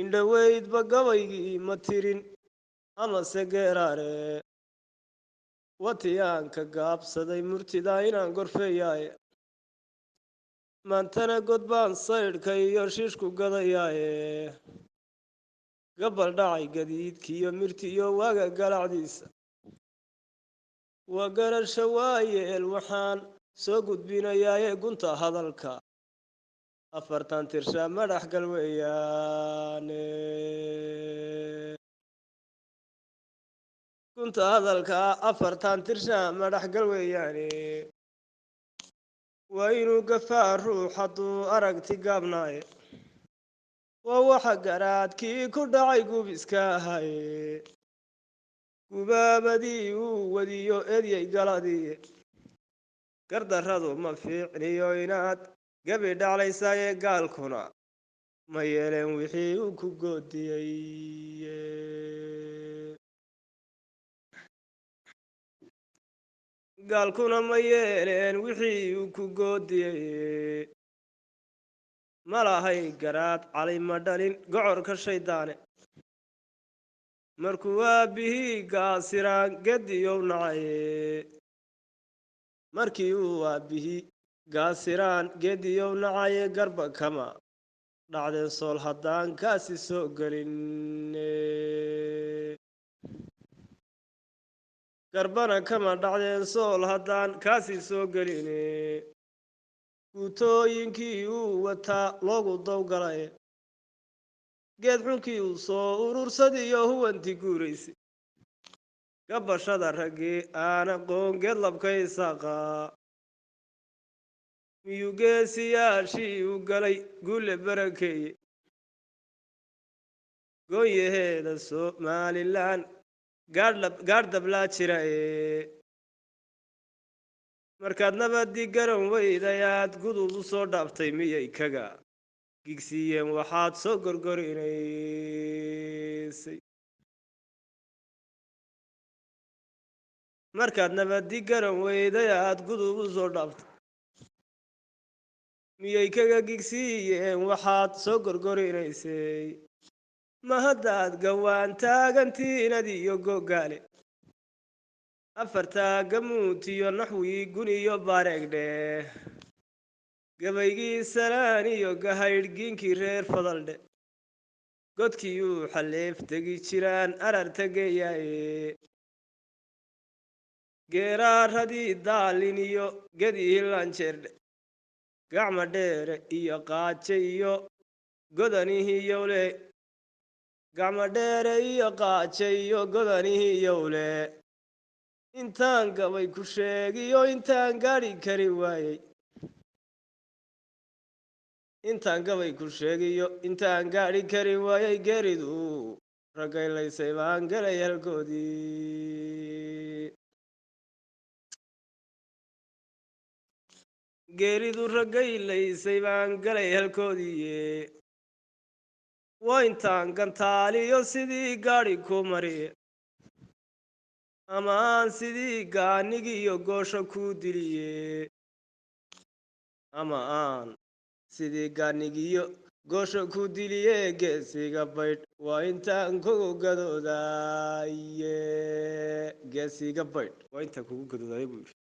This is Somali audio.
indhaweydba gabaygii ma tirin amase geeraare watiyaanka gaabsaday murtida inaan gorfeeyaaye maantana god baan saydhka iyo shiishku gadayaaye gabal dhacay gadiidkiiyo mirtiyo waaga galacdiisa waa garasho waayeel waxaan soo gudbinayaaye gunta hadalka afartan tirshaa madax gal weeyaane gunta hadalka afartan tirshaa madax gal weeyaane waa inuu gafaa ruux hadduu aragti gaabnaaye waa waxa garaadkii ku dhacay gubiska ahaye gubaabadii uu wadiyo edyay galadii gardarradu ma fiicniyo inaad gabi dhaclaysaaye gaalkuna ma yeeleen wixii uu ku goodiyey gaalkuna ma yeeleen wixii uu ku goodiyey ma lahay garaad cali ma dhalin gocorka shayddaane markuu aabbihii gaasiraan gediyow nacaye markii uu aabbihii gaasiraan gediyow nacaye garba kama dhacdeen sool haddaan kaasi soo gelin garbana kama dhacdeen sool haddaan kaasi soo gelin guutooyinkii uu wataa loogu dawgalay geed xunkii uu soo urursadiyo huwantii guuraysay gabashada raggii aan aqoon geed labkaysaqa miyuu geesiyaashii u galay guule barakeeye goonyaheeda somalilan gaadh dablaa jiraye markaad nabadii garan weydayaad gudub u soo dhaaftay miyay kaga gigsiiyeen waxaad soo gorgorinaysay markaad nabadii garan weydayaad gudub u soo dhaaftay miyay kaga gigsiiyeen waxaad soo gorgorinaysay ma haddaad gawaan taagantiinad iyo gogaale afartaa gamuutiyo naxwii gun iyo baareegdhe gabaygii salaan iyo gahaydh giinkii reer fadaldhe godkii uu xaleef tegi jiraan ararta geeyaaye geeraaradii daalin iyo gedii hilanjeerdhe gacma dheere iyo qaaje iyo godanihiyowle gacma dheere iyo qaaje iyo godanihiyowle intaan gabay ku sheegiyo intaan gaadhi kari waayey intaan gabay ku sheegiyo intaan gaadhi kari waayey geeridu ragaylaysay baan galay halkoodii geeridu ragaylaysay baan galay halkoodiiye waa intaan gantaaliyo sidii gaadhi ku mariye ama aan sidii gaanigiiyo goosho kuu diliye ama aan sidii gaanigiiyo goosho kuu diliye geesiga baydh waa intaan kugu gadoodaye geesiga baydh waa intaan kugu gadoodaye buu yidhi